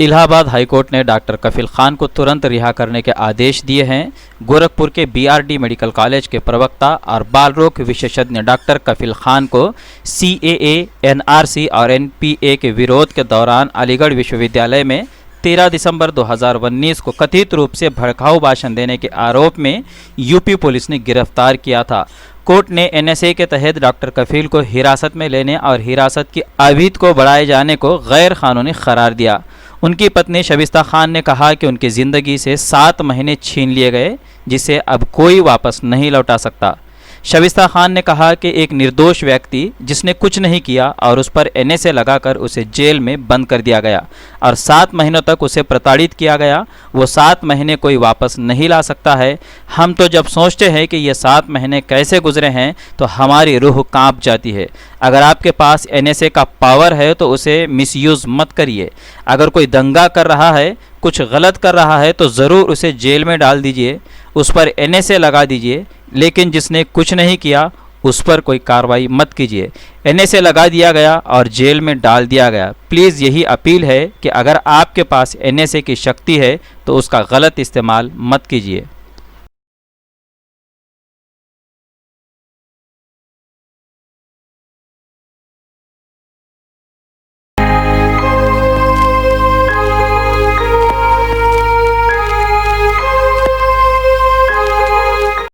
Allahabad high court ने doctor कफील खान को तुरंत रिहा करने के आदेश दिए हैं। गोरखपुर के बीआरडी मेडिकल कॉलेज के प्रवक्ता और बाल रोग विशेषज्ञ डॉक्टर कफील खान को सीएए, एनआरसी और एनपीए के विरोध के दौरान अलीगढ़ विश्वविद्यालय में 13 दिसंबर 2019 को कथित रूप से भड़काऊ भाषण देने के आरोप में यूपी पुलिस ने गिरफ्तार किया था। कोर्ट ने एनएसए के तहत डॉक्टर कफील को हिरासत में लेने और हिरासत की अवधि को बढ़ाए जाने को गैर कानूनी करार दिया। उनकी पत्नी शबिस्ता खान ने कहा कि उनकी ज़िंदगी से 7 महीने छीन लिए गए, जिसे अब कोई वापस नहीं लौटा सकता। शबिस्ता खान ने कहा कि एक निर्दोष व्यक्ति जिसने कुछ नहीं किया और उस पर एनएसए लगाकर उसे जेल में बंद कर दिया गया और 7 महीनों तक उसे प्रताड़ित किया गया, वो 7 महीने कोई वापस नहीं ला सकता है। हम तो जब सोचते हैं कि ये 7 महीने कैसे गुजरे हैं तो हमारी रूह कांप जाती है। अगर आपके पास एनएसए का पावर है तो उसे मिसयूज़ मत करिए। अगर कोई दंगा कर रहा है, कुछ गलत कर रहा है तो ज़रूर उसे जेल में डाल दीजिए, उस पर एनएसए लगा दीजिए, लेकिन जिसने कुछ नहीं किया उस पर कोई कार्रवाई मत कीजिए। एनएसए लगा दिया गया और जेल में डाल दिया गया। प्लीज़ यही अपील है कि अगर आपके पास एनएसए की शक्ति है तो उसका गलत इस्तेमाल मत कीजिए।